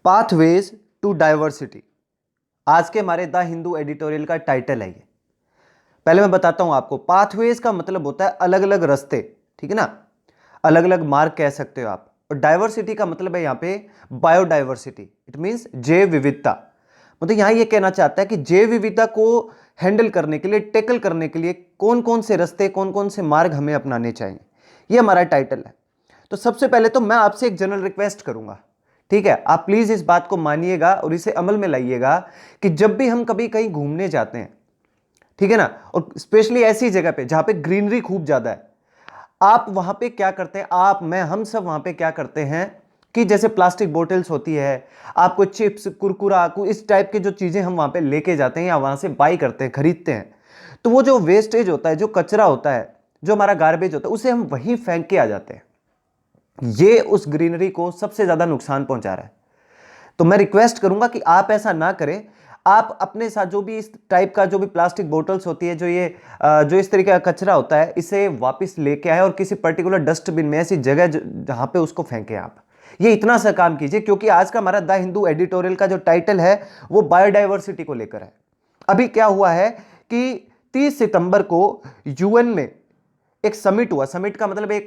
Pathways to diversity आज के हमारे द हिंदू एडिटोरियल का टाइटल है ये। पहले मैं बताता हूं आपको, पाथवेज का मतलब होता है अलग अलग रास्ते, ठीक है ना, अलग अलग मार्ग कह सकते हो आप। और डाइवर्सिटी का मतलब है यहां पे बायोडाइवर्सिटी, इट मींस जैव विविधता। मतलब यहां ये कहना चाहता है कि जैव विविधता को हैंडल करने के लिए, टैकल करने के लिए कौन कौन से रास्ते, कौन कौन से मार्ग हमें अपनाने चाहिए, ये हमारा टाइटल है। तो सबसे पहले तो मैं आपसे एक जनरल रिक्वेस्ट करूंगा, ठीक है, आप प्लीज इस बात को मानिएगा और इसे अमल में लाइएगा कि जब भी हम कभी कहीं घूमने जाते हैं, ठीक है ना, और स्पेशली ऐसी जगह पे जहां पे ग्रीनरी खूब ज्यादा है, आप वहां पे क्या करते हैं, आप, मैं, हम सब वहां पे क्या करते हैं कि जैसे प्लास्टिक बोतल्स होती है, आपको चिप्स, कुरकुरा, इस टाइप की जो चीजें हम वहां पे लेके जाते हैं या वहां से बाई करते हैं, खरीदते हैं, तो वो जो वेस्टेज होता है, जो कचरा होता है, जो हमारा गार्बेज होता है, उसे हम वहीं फेंक के आ जाते हैं। ये उस ग्रीनरी को सबसे ज्यादा नुकसान पहुंचा रहा है। तो मैं रिक्वेस्ट करूंगा कि आप ऐसा ना करें। आप अपने साथ जो भी इस टाइप का, जो भी प्लास्टिक बोतल्स होती है, जो इस तरीके का कचरा होता है, इसे वापस लेके आए और किसी पर्टिकुलर डस्टबिन में, ऐसी जगह जहां पे उसको फेंके आप। ये इतना सा काम कीजिए, क्योंकि आज का हमारा द हिंदू एडिटोरियल का जो टाइटल है वो बायोडाइवर्सिटी को लेकर है। अभी क्या हुआ है कि 30 सितंबर को यूएन में एक समिट हुआ, समिट का मतलब एक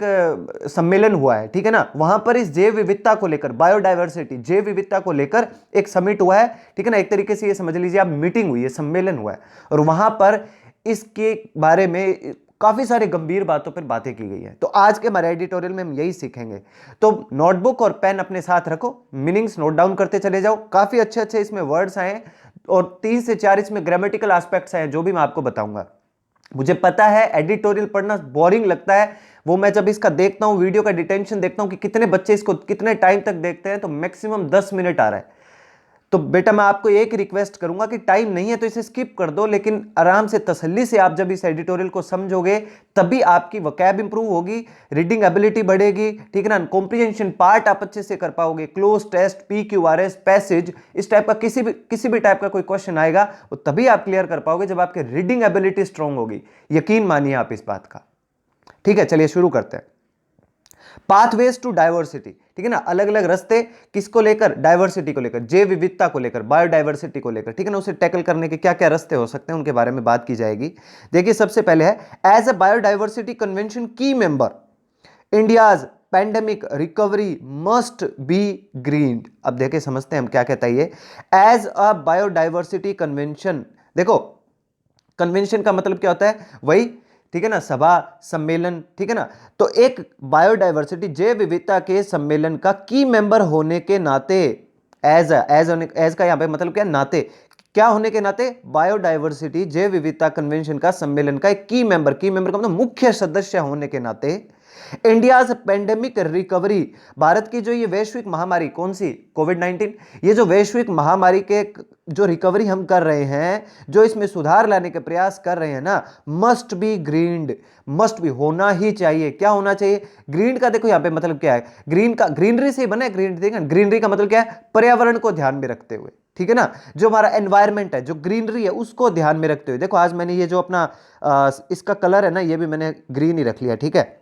सम्मेलन हुआ है, ठीक है ना, वहां पर इस जैव विविधता को लेकर, बायोडाइवर्सिटी, जैव विविधता को लेकर एक समिट हुआ है, ठीक है ना, एक तरीके से ये समझ लीजिए आप, मीटिंग हुई है, सम्मेलन हुआ है, और वहां पर इसके बारे में काफी सारे गंभीर बातों पर बातें की गई है। तो आज के हमारे एडिटोरियल में हम यही सीखेंगे। तो नोटबुक और पेन अपने साथ रखो, मीनिंग्स नोट डाउन करते चले जाओ। काफी अच्छे अच्छे इसमें वर्ड्स आए और 3 से 4 इसमें ग्रामेटिकल एस्पेक्ट्स हैं, जो भी मैं आपको बताऊंगा। मुझे पता है एडिटोरियल पढ़ना बोरिंग लगता है, वो मैं जब इसका देखता हूं, वीडियो का डिटेंशन देखता हूं कि कितने बच्चे इसको कितने टाइम तक देखते हैं, तो मैक्सिमम 10 मिनट आ रहा है। तो बेटा मैं आपको एक रिक्वेस्ट करूंगा कि टाइम नहीं है तो इसे स्किप कर दो, लेकिन आराम से, तसल्ली से आप जब इस एडिटोरियल को समझोगे तभी आपकी वोकैब इंप्रूव होगी, रीडिंग एबिलिटी बढ़ेगी, ठीक है ना, कॉम्प्रिहेंशन पार्ट आप अच्छे से कर पाओगे, क्लोज टेस्ट, PQRS, पैसेज, इस टाइप का किसी भी टाइप का कोई क्वेश्चन आएगा वो तभी आप क्लियर कर पाओगे जब आपकी रीडिंग एबिलिटी स्ट्रांग होगी। यकीन मानिए आप इस बात का। ठीक है, चलिए शुरू करते हैं। पाथवेज टू डाइवर्सिटी, ठीक है ना, अलग अलग रास्ते किसको लेकर, डाइवर्सिटी को लेकर, जैव विविधता को लेकर, बायोडाइवर्सिटी को लेकर, ठीक है ना, उसे टैकल करने के क्या क्या रास्ते हो सकते हैं उनके बारे में बात की जाएगी। देखिए सबसे पहले है, एज अ बायोडाइवर्सिटी कन्वेंशन की member India's pandemic recovery must be green. अब देखिए समझते हैं हम क्या कहता है ये, एज अ बायोडाइवर्सिटी कन्वेंशन। देखो कन्वेंशन का मतलब क्या होता है, वही, ठीक है ना, सभा, सम्मेलन, ठीक है ना। तो एक बायोडाइवर्सिटी, जैव विविधता के सम्मेलन का की मेंबर होने के नाते, एज का यहां पे मतलब क्या, नाते, क्या होने के नाते, बायोडाइवर्सिटी जैव विविधता कन्वेंशन का सम्मेलन का एक की मेंबर का मतलब मुख्य सदस्य होने के नाते, इंडियाज पेंडेमिक रिकवरी, भारत की जो ये वैश्विक महामारी, कौन सी, कोविड-19, ये जो वैश्विक महामारी के जो रिकवरी हम कर रहे हैं, जो इसमें सुधार लाने के प्रयास कर रहे हैं ना, मस्ट बी ग्रीन्ड, मस्ट बी, होना ही चाहिए। क्या होना चाहिए, ग्रीन का देखो यहां पे मतलब क्या है, ग्रीन का, ग्रीनरी से बना है, ग्रीनरी का मतलब क्या है, पर्यावरण को ध्यान में रखते हुए, ठीक है ना, जो हमारा एनवायरमेंट है, जो ग्रीनरी है, उसको ध्यान में रखते हुए। देखो आज मैंने ये जो अपना इसका कलर है ना, ये भी मैंने ग्रीन ही रख लिया, ठीक है।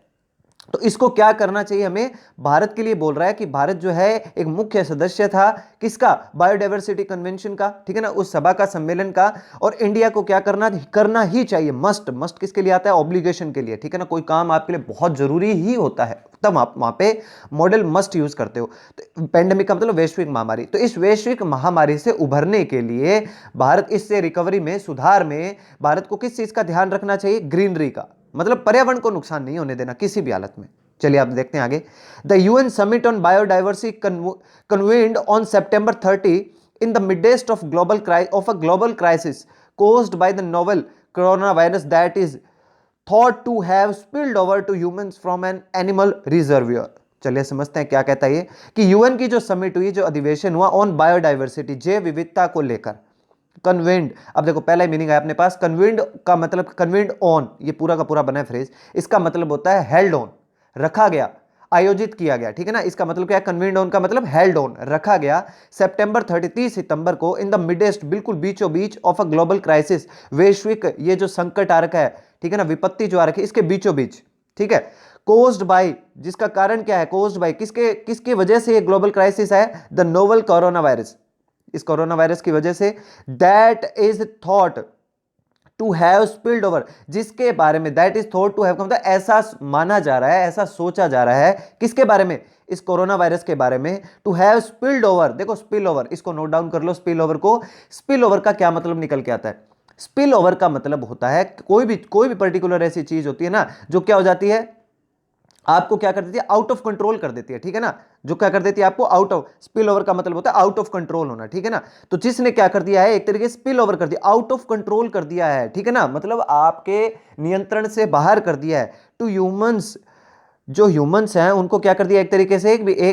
तो इसको क्या करना चाहिए हमें, भारत के लिए बोल रहा है कि भारत जो है एक मुख्य सदस्य था किसका, बायोडाइवर्सिटी कन्वेंशन का, ठीक है ना, उस सभा का, सम्मेलन का, और इंडिया को क्या करना ही चाहिए, मस्ट किसके लिए आता है, ऑब्लिगेशन के लिए, ठीक है ना, कोई काम आपके लिए बहुत जरूरी ही होता है तब आप वहां पे मॉडल मस्ट यूज करते हो। तो पेंडेमिक का मतलब वैश्विक महामारी, तो इस वैश्विक महामारी से उभरने के लिए भारत, इससे रिकवरी में, सुधार में भारत को किस चीज का ध्यान रखना चाहिए, ग्रीनरी का, मतलब पर्यावरण को नुकसान नहीं होने देना किसी भी हालत में। चलिए आप देखते हैं आगे। The UN summit on biodiversity convened on September 30 in the midst of global crisis caused by the novel coronavirus that is thought to have spilled over to humans from an animal reservoir। चलिए समझते हैं क्या कहता है ये, कि UN की जो समिट हुई, जो अधिवेशन हुआ ऑन बायोडाइवर्सिटी, जैव विविधता को लेकर, कन्वेंड, अब देखो पहला ही मीनिंग है अपने पास, कन्वेंड का मतलब, कन्वेंड ऑन, ये पूरा का पूरा बना है फ्रेज, इसका मतलब होता है हेल्ड ऑन, रखा गया, आयोजित किया गया, ठीक है ना, इसका मतलब क्या है, कन्वेंड ऑन का मतलब हेल्ड ऑन, रखा गया, September 30 सितंबर को, इन द मिडेस्ट, बिल्कुल बीचों बीच, ऑफ अ ग्लोबल क्राइसिस, वैश्विक ये जो संकट आ रखा है, ठीक है ना, विपत्ति जो आ रखी है, इसके बीचों बीच, ठीक है, कोज्ड बाय, जिसका कारण क्या है, कोज्ड बाय, किसके किसकी वजह से ये ग्लोबल क्राइसिस है, द नोवल कोरोना वायरस, इस कोरोना वायरस की वजह से, that is thought to have spilled over, जिसके बारे में, that is thought to have, मतलब ऐसा माना जा रहा है, ऐसा सोचा जा रहा है, किसके बारे में, इस कोरोना वायरस के बारे में, टू हैव स्पिल्ड ओवर, देखो स्पिल ओवर, इसको नोट डाउन कर लो, स्पिल ओवर को, स्पिल ओवर का क्या मतलब निकल के आता है, स्पिल ओवर का मतलब होता है कोई भी पर्टिकुलर ऐसी चीज होती है ना जो क्या हो जाती है, आपको क्या कर देती है, आउट ऑफ कंट्रोल कर देती है, ठीक है ना, जो क्या कर देती है आपको आउट ऑफ, स्पिल ओवर का मतलब होता है आउट ऑफ कंट्रोल होना, ठीक है ना, तो जिसने क्या कर दिया है, एक तरीके से स्पिल ओवर कर दिया, आउट ऑफ कंट्रोल कर दिया है, ठीक है ना, मतलब आपके नियंत्रण से बाहर कर दिया है, टू ह्यूमंस, जो ह्यूमंस हैं उनको क्या कर दिया, एक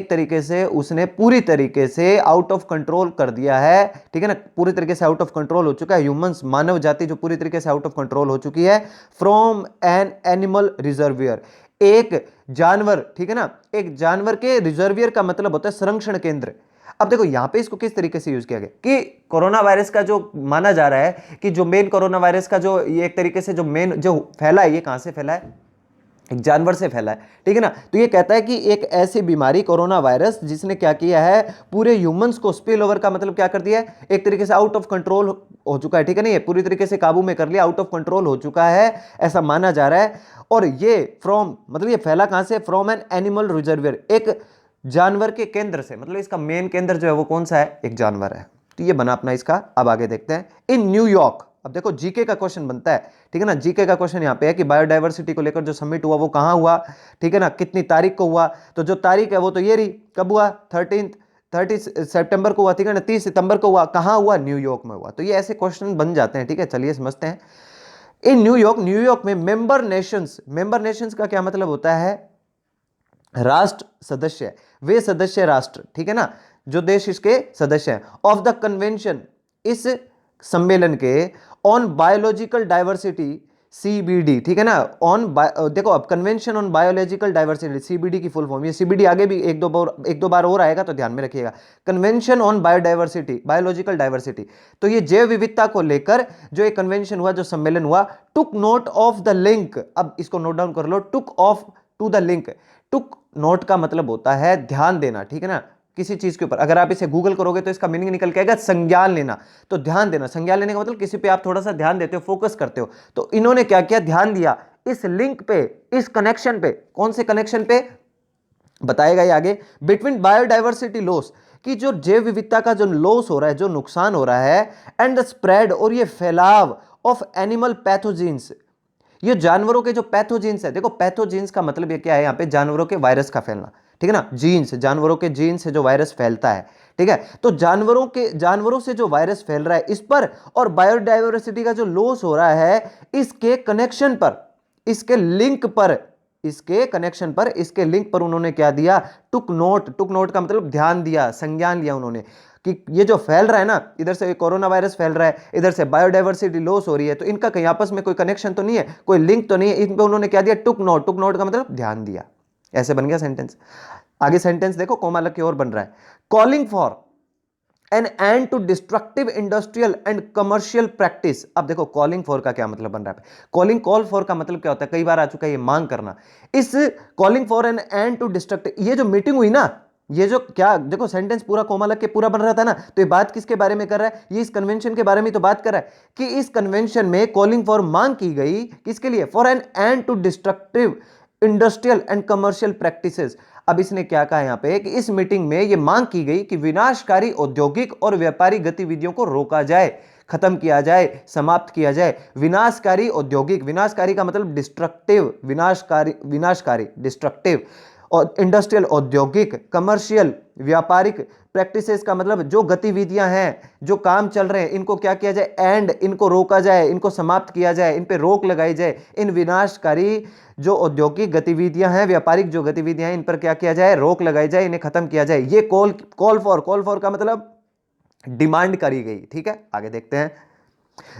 तरीके से उसने पूरी तरीके से आउट ऑफ कंट्रोल कर दिया है, ठीक है ना, पूरी तरीके से आउट ऑफ कंट्रोल हो चुका है ह्यूमंस, मानव जाति जो पूरी तरीके से आउट ऑफ कंट्रोल हो चुकी है, फ्रॉम एन एनिमल रिजर्वियर, एक जानवर, ठीक है ना, एक जानवर के रिजर्वियर का मतलब होता है संरक्षण केंद्र। अब देखो यहां पे इसको किस तरीके से यूज किया गया कि कोरोना वायरस का जो माना जा रहा है कि जो मेन कोरोना वायरस का जो ये एक तरीके से जो मेन जो फैला है, ये कहां से फैला है, एक जानवर से फैला है, ठीक है ना, तो ये कहता है कि एक ऐसी बीमारी कोरोना वायरस जिसने क्या किया है, पूरे ह्यूमंस को, स्पिल ओवर का मतलब क्या कर दिया है, एक तरीके से आउट ऑफ कंट्रोल हो चुका है, ठीक है ना, ये पूरी तरीके से काबू में कर लिया, आउट ऑफ कंट्रोल हो चुका है, ऐसा माना जा रहा है, और ये फ्रॉम, मतलब ये फैला कहां से, फ्रॉम एन एनिमल रिजर्वियर, एक जानवर के केंद्र से, मतलब इसका मेन केंद्र जो है वो कौन सा है, एक जानवर है, तो ये बना अपना इसका। अब आगे देखते हैं, इन न्यूयॉर्क, अब देखो जीके का क्वेश्चन बनता है, ठीक है ना, जीके का क्वेश्चन यहां पे है कि बायोडायवर्सिटी को लेकर जो समिट हुआ वो कहां हुआ, ठीक है ना, कितनी तारीख को हुआ, तो जो तारीख है वो तो ये रही, कब हुआ, 30 सितंबर को हुआ, ठीक है ना, 30 सितंबर को हुआ, कहां हुआ, न्यूयॉर्क में हुआ, तो ये ऐसे क्वेश्चन बन जाते हैं, ठीक है, चलिए समझते हैं। इन न्यूयॉर्क में मेंबर नेशंस का क्या मतलब होता है, राष्ट्र सदस्य, वे सदस्य राष्ट्र, ठीक है ना, जो देश इसके सदस्य हैं, ऑफ द कन्वेंशन, इस सम्मेलन के, ऑन बायोलॉजिकल डाइवर्सिटी, सीबीडी, ठीक है ना, देखो अब convention on biological diversity, CBD की फुल फॉर्म, ये सीबीडी आगे भी एक दो बार और आएगा तो ध्यान में रखिएगा, convention on biodiversity, biological diversity, तो ये जैव विविधता को लेकर जो एक कन्वेंशन हुआ, जो सम्मेलन हुआ, took note of the link, अब इसको नोट डाउन कर लो, took of to the link, took note का मतलब होता है ध्यान देना, ठीक है ना, किसी चीज के ऊपर अगर आप इसे गूगल करोगे तो इसका मीनिंग निकल के आएगा संज्ञान लेना, तो ध्यान देना, संज्ञान लेने का मतलब किसी पे आप थोड़ा सा ध्यान देते हो, फोकस करते हो, तो इन्होंने क्या किया, ध्यान दिया इस लिंक पे, इस कनेक्शन पे, कौन से कनेक्शन पे बताएगा ये आगे, बिटवीन बायोडाइवर्सिटी लॉस, कि जो जैव विविधता का जो लॉस हो रहा है, जो नुकसान हो रहा है, एंड द स्प्रेड, और ये फैलाव ऑफ एनिमल पैथोजेंस, ये जानवरों के जो पैथोजेंस है, देखो पैथोजेंस का मतलब ये क्या है, यहां पे जानवरों के वायरस का फैलना, ठीक है ना, जीन्स, जानवरों के जीन्स से जो वायरस फैलता है, ठीक है, तो जानवरों से जो वायरस फैल रहा है इस पर, और बायोडायवर्सिटी का जो लॉस हो रहा है, इसके कनेक्शन पर, इसके लिंक पर, इसके कनेक्शन पर, इसके लिंक पर उन्होंने क्या दिया, टुक नोट का मतलब ध्यान दिया, संज्ञान लिया उन्होंने, कि ये जो फैल रहा है ना, इधर से कोरोना वायरस फैल रहा है, इधर से बायोडायवर्सिटी लॉस हो रही है, तो इनका कहीं आपस में कोई कनेक्शन तो नहीं है, कोई लिंक तो नहीं है, इन पे उन्होंने क्या दिया, टुक नोट का मतलब ध्यान दिया, ऐसे बन गया सेंटेंस। आगे सेंटेंस देखो, कोमा की ओर बन रहा है, calling for an end to destructive industrial and commercial practice. अब देखो कॉलिंग फॉर का क्या मतलब बन रहा है, कॉल फॉर का मतलब क्या होता है, कई बार आ चुका है ये, मांग करना, इस calling for an end to destructive, ये जो मीटिंग हुई ना, ये जो क्या, देखो सेंटेंस पूरा कोमा लग के पूरा बन रहा था ना, तो ये बात किसके बारे में कर रहा है, ये इस कन्वेंशन के बारे में तो बात कर रहा है, कि इस कन्वेंशन में कॉलिंग फॉर मांग की गई, किसके लिए, for an end to destructive industrial and commercial practices. अब इसने क्या कहा यहां पे कि इस मीटिंग में यह मांग की गई कि विनाशकारी औद्योगिक और व्यापारिक गतिविधियों को रोका जाए, खत्म किया जाए, समाप्त किया जाए। विनाशकारी औद्योगिक, विनाशकारी का मतलब डिस्ट्रक्टिव, विनाशकारी डिस्ट्रक्टिव, और इंडस्ट्रियल औद्योगिक, कमर्शियल व्यापारिक, प्रैक्टिसेस का मतलब जो गतिविधियां हैं, जो काम चल रहे हैं, इनको क्या किया जाए, एंड इनको रोका जाए, इनको समाप्त किया जाए, इन पे रोक लगाई जाए, इन विनाशकारी जो औद्योगिक गतिविधियां हैं, व्यापारिक जो गतिविधियां हैं, इन पर क्या किया जाए, रोक लगाई जाए, इन्हें खत्म किया जाए। ये कॉल फॉर का मतलब डिमांड करी गई, ठीक है। आगे देखते हैं,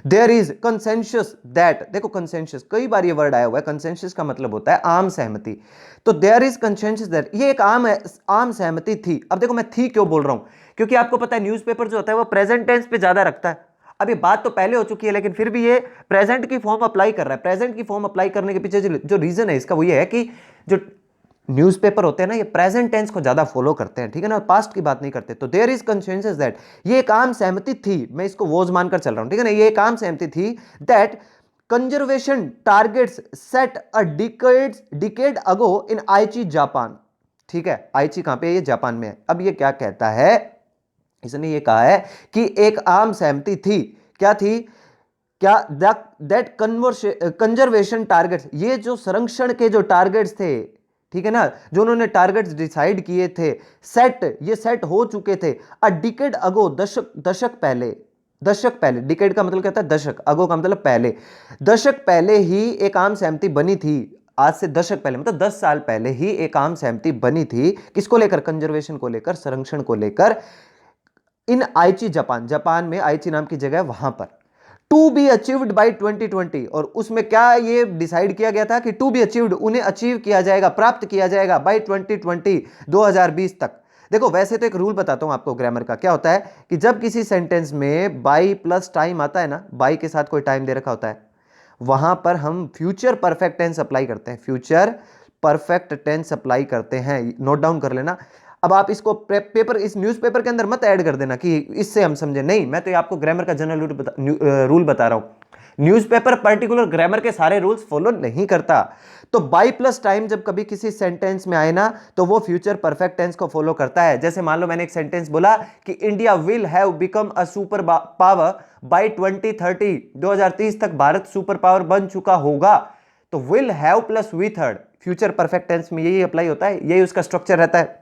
देयर इज कंसेंसस दैट, देखो कंसेंसस कई बार ये वर्ड आया हुआ है, कंसेंसस का मतलब होता है आम सहमति, तो देयर इज कंसेंसस दैट, ये एक आम सहमति थी। अब देखो मैं थी क्यों बोल रहा हूं, क्योंकि आपको पता है न्यूज़पेपर जो होता है वो प्रेजेंट टेंस पे ज्यादा रखता है, अब ये बात तो पहले हो चुकी है, लेकिन फिर भी ये प्रेजेंट की फॉर्म अप्लाई कर रहा है। प्रेजेंट की फॉर्म अप्लाई करने के पीछे जो रीजन है इसका वो ये है कि जो न्यूज़पेपर होते हैं ना, ये प्रेजेंट टेंस को ज्यादा फॉलो करते हैं, ठीक है ना, पास्ट की बात नहीं करते। तो देयर इज कंसेंसस दैट, ये एक आम सहमति थी, मैं इसको वोज मानकर चल रहा हूं, ठीक है ना, ये एक आम सहमति थी that conservation targets set a decade ago in Aichi Japan. ठीक है, आइची कहां पे है? ये जापान में है। अब ये क्या कहता है, इसने ये कहा है कि एक आम सहमति थी, क्या थी, क्या दैट कंजर्वेशन टारगेट्स, ये जो संरक्षण के जो टारगेट्स थे, ठीक है ना, जो उन्होंने टारगेट्स डिसाइड किए थे, ये सेट हो चुके थे अ डिकेड अगो, दशक पहले। दशक पहले, डिकेड का मतलब क्या होता है? दशक, अगो का मतलब पहले। दशक पहले ही एक आम सहमति बनी थी, आज से दशक पहले मतलब 10 साल पहले ही एक आम सहमति बनी थी, किसको लेकर? कंजर्वेशन को लेकर, संरक्षण को लेकर, इन आइची जापान, जापान में आइची नाम की जगह, वहां पर, टू बी अचीव्ड बाई 2020। और उसमें क्या ये डिसाइड किया गया था कि टू बी अचीव्ड, उन्हें अचीव किया जाएगा, प्राप्त किया जाएगा बाई 2020, 2020 तक। देखो वैसे तो एक रूल बताता हूं आपको ग्रामर का, क्या होता है कि जब किसी सेंटेंस में बाई प्लस टाइम आता है ना, बाई के साथ कोई टाइम दे रखा होता है, वहां पर हम फ्यूचर परफेक्ट टेंस अप्लाई करते हैं, फ्यूचर परफेक्ट टेंस अप्लाई करते हैं, नोट डाउन कर लेना। अब आप इसको पेपर, इस न्यूज़पेपर के अंदर मत ऐड कर देना कि इससे हम समझे, नहीं, मैं तो आपको ग्रामर का जनरल रूल बता रहा हूं। न्यूज़पेपर पर्टिकुलर ग्रामर के सारे रूल्स फॉलो नहीं करता। तो बाई प्लस टाइम जब कभी किसी सेंटेंस में आए ना, तो वो फ्यूचर परफेक्ट टेंस को फॉलो करता है। जैसे मान लो मैंने एक सेंटेंस बोला कि India will have become a super power by 2030, 2030 तक भारत सुपर पावर बन चुका होगा। तो will have plus V third, future perfect tense में यही अप्लाई होता है, यही उसका स्ट्रक्चर रहता है,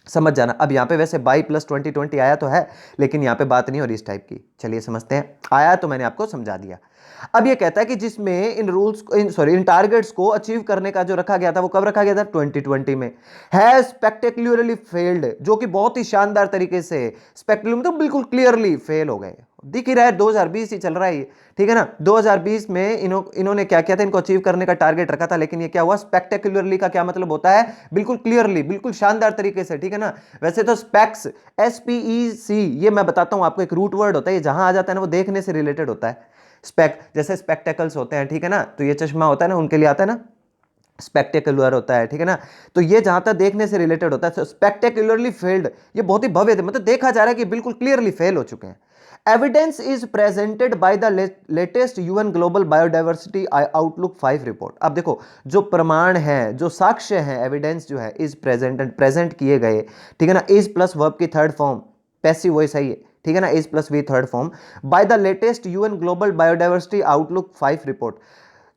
समझ जाना। अब यहां पे वैसे बाई प्लस 2020 आया तो है, लेकिन यहां पे बात नहीं हो रही इस टाइप की। चलिए समझते हैं, आया तो मैंने आपको समझा दिया। अब ये कहता है कि जिसमें इन रूल्स, इन टारगेट्स को अचीव करने का जो रखा गया था, वो कब रखा गया था? 2020 में। है स्पेक्टेक्युलरली फेल्ड, जो कि बहुत ही शानदार तरीके से, स्पेक्टेक्युलर तो बिल्कुल क्लियरली फेल हो गए। दिख ही रहा है 2020 ही चल रहा है, ठीक है ना। 2020 में इन्होंने क्या किया था? इनको अचीव करने का टारगेट रखा था, लेकिन ये क्या हुआ? स्पेक्टेक्युलरली का क्या मतलब होता है? बिल्कुल क्लियरली, बिल्कुल शानदार तरीके से, ठीक है ना। वैसे तो स्पेक्स, SPEC, ये मैं बताता हूं आपको, एक रूट वर्ड होता है, ये जहां आ जाता है ना वो देखने से रिलेटेड होता है। स्पेक, जैसे स्पेक्टेकल्स होते हैं, ठीक है ना, तो ये चश्मा होता है ना, उनके लिए आता है ना, स्पेक्टेकुलर होता है, ठीक है ना। तो ये जहां तक देखने से रिलेटेड होता है, तो स्पेक्टेकुलरली फेल्ड, ये बहुत ही भव्य थे, मतलब देखा जा रहा है कि बिल्कुल क्लियरली फेल हो चुके हैं। Evidence is presented by the latest UN global biodiversity outlook 5 report. अब देखो, जो प्रमाण है, जो साक्ष्य है, एविडेंस जो है, इज प्रेजेंटेड, प्रेजेंट किए गए, ठीक है ना, इज प्लस वर्ब की थर्ड फॉर्म, पैसिव वॉइस है ये, ठीक है ना, is plus V third form, by the latest UN global biodiversity outlook 5 report.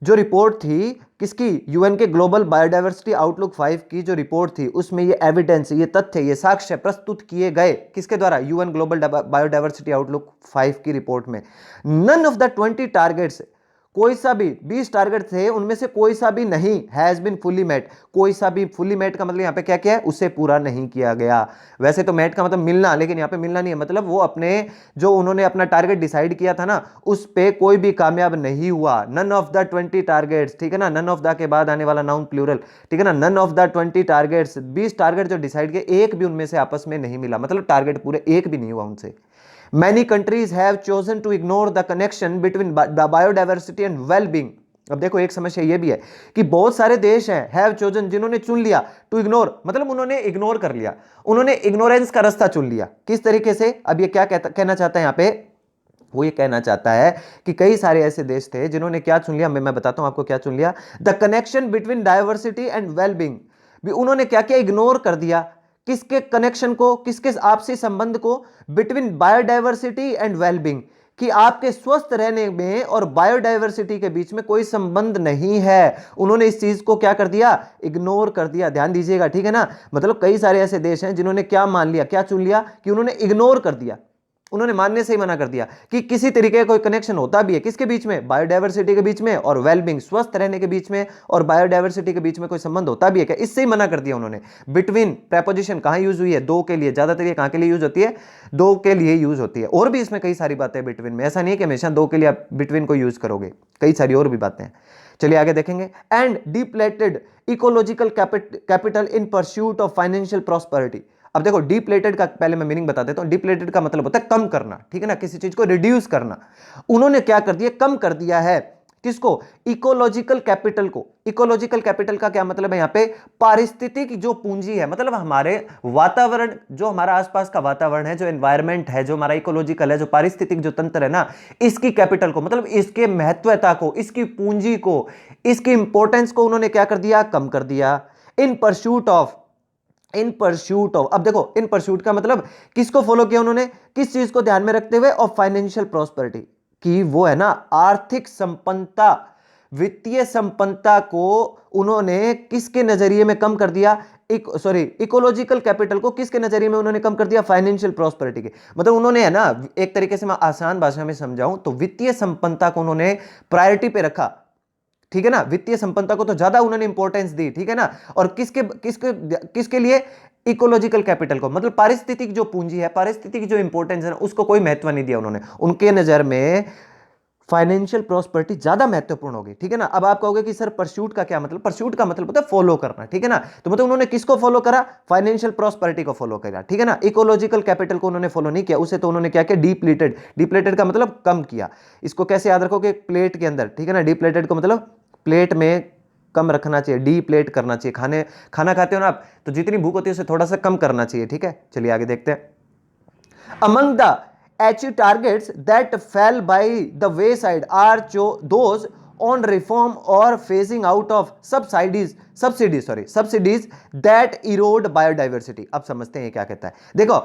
जो रिपोर्ट थी किसकी? UN के ग्लोबल बायोडाइवर्सिटी आउटलुक 5 की जो रिपोर्ट थी, उसमें ये एविडेंस, ये तथ्य, ये साक्ष्य प्रस्तुत किए गए, किसके द्वारा? UN ग्लोबल बायोडाइवर्सिटी आउटलुक 5 की रिपोर्ट में। नन ऑफ द 20 टारगेट्स, कोई सा भी 20 टारगेट थे, उनमें से कोई सा भी नहीं, हैज बीन फुली मेट, कोई सा भी, फुली मेट का मतलब यहां पे क्या क्या है? उसे पूरा नहीं किया गया। वैसे तो मेट का मतलब मिलना, लेकिन यहां पे मिलना नहीं है, मतलब वो अपने, जो उन्होंने अपना टारगेट डिसाइड किया था ना, उस पे कोई भी कामयाब नहीं हुआ। नन ऑफ द 20 टारगेट्स, ठीक है ना, नन ऑफ द के बाद आने वाला नाउन प्लूरल, ठीक है ना, none of the 20 targets, 20 target जो डिसाइड किए, एक भी उनमें से आपस में नहीं मिला, मतलब टारगेट पूरे एक भी नहीं हुआ उनसे। Many countries have chosen to ignore the connection between biodiversity and well-being। अब देखो एक समस्या ये भी है कि बहुत सारे देश हैं, हैव चोजन, जिन्होंने चुन लिया, टू इग्नोर, मतलब उन्होंने इग्नोर कर लिया, उन्होंने इग्नोरेंस का रास्ता चुन लिया। किस तरीके से? अब ये क्या कहना चाहता है यहां पे? वो ये कहना चाहता है कि कई सारे ऐसे देश थे जिन्होंने क्या चुन लिया, मैं बताता हूं आपको क्या चुन लिया। The connection between diversity and wellbeing, भी उन्होंने क्या क्या? इग्नोर कर दिया। किसके कनेक्शन को? किसके आपसी संबंध को? बिटवीन बायोडाइवर्सिटी एंड वेलबींग, कि आपके स्वस्थ रहने में और बायोडाइवर्सिटी के बीच में कोई संबंध नहीं है। उन्होंने इस चीज को क्या कर दिया? इग्नोर कर दिया। ध्यान दीजिएगा, ठीक है ना, मतलब कई सारे ऐसे देश हैं जिन्होंने क्या मान लिया, क्या चुन लिया, कि उन्होंने इग्नोर कर दिया, उन्होंने मानने से ही मना कर दिया कि किसी तरीके का कोई कनेक्शन होता भी है, किसके बीच में? बायोडाइवर्सिटी के बीच में और वेलबींग, स्वस्थ रहने के बीच में और बायोडाइवर्सिटी के बीच में कोई संबंध होता भी है क्या? इससे ही मना कर दिया उन्होंने। बिटवीन प्रेपोजिशन कहां यूज हुई है? दो के लिए, ज्यादातर ये कहां के लिए यूज होती है? दो के लिए यूज होती है। और भी इसमें कई सारी बातें बिटवीन में, ऐसा नहीं है कि हमेशा दो के लिए आप बिटवीन को यूज करोगे, कई सारी और भी बातें हैं। चलिए आगे देखेंगे। And depleted ecological capital in pursuit of financial prosperity. अब देखो डिप्लेटेड का पहले मैं मीनिंग बता देता हूं। डिप्लेटेड का मतलब होता है कम करना, ठीक है ना, किसी चीज को रिड्यूस करना। उन्होंने क्या कर दिया, कम कर दिया है। किसको? इकोलॉजिकल कैपिटल को। इकोलॉजिकल कैपिटल का क्या मतलब है यहां पे? पारिस्थितिक जो पूंजी है, मतलब हमारे वातावरण, जो हमारा आसपास का वातावरण है, जो एनवायरमेंट है, जो हमारा इकोलॉजिकल है, जो पारिस्थितिक जो तंत्र है ना, इसकी कैपिटल को, मतलब इसके महत्वता को, इसकी पूंजी को, इसकी इंपॉर्टेंस को उन्होंने क्या कर दिया? कम कर दिया। इन परस्यूट ऑफ, अब देखो इन परस्यूट का मतलब किसको फॉलो किया उन्होंने? किस चीज को ध्यान में रखते हुए? ऑफ फाइनेंशियल प्रॉस्पेरिटी, कि वो है ना आर्थिक संपन्नता, वित्तीय संपन्नता को उन्होंने किसके नजरिए में कम कर दिया? इकोलॉजिकल कैपिटल को किसके नजरिए में उन्होंने कम कर दिया? फाइनेंशियल प्रॉस्पेरिटी के। मतलब उन्होंने है ना, एक तरीके से मैं आसान भाषा में समझाऊं तो वित्तीय संपन्नता को उन्होंने प्रायोरिटी पे रखा, ठीक है ना, वित्तीय संपन्नता को तो ज्यादा उन्होंने इंपॉर्टेंस दी, ठीक है ना। और किसके किसके किसके लिए? इकोलॉजिकल कैपिटल को, मतलब पारिस्थितिक जो पूंजी है, पारिस्थितिक जो इंपॉर्टेंस है उसको कोई महत्व नहीं दिया उन्होंने। उनके नजर में फाइनेंशियल प्रॉस्पेरिटी ज्यादा महत्वपूर्ण होगी, ठीक है ना। अब आप कहोगे कि सर परस्यूट का क्या मतलब? परस्यूट का मतलब होता है फॉलो करना, ठीक है ना। तो मतलब उन्होंने किसको फॉलो करा? फाइनेंशियल प्रॉस्पेरिटी को फॉलो करा, ठीक है ना। इकोलॉजिकल कैपिटल को उन्होंने फॉलो नहीं किया, उसे तो उन्होंने क्या किया? डिप्लीटेड। डिप्लीटेड का मतलब कम किया। इसको कैसे याद रखोगे? प्लेट के अंदर, ठीक है ना। डिप्लीटेड को मतलब प्लेट में कम रखना चाहिए, डी प्लेट करना चाहिए। खाना खाते हो ना आप, तो जितनी भूख होती है उसे थोड़ा सा कम करना चाहिए, ठीक है। चलिए आगे देखते हैं। Among the achieve targets that fell by the wayside are those on reform or phasing out of subsidies that erode biodiversity। अब समझते हैं ये क्या कहता है। देखो,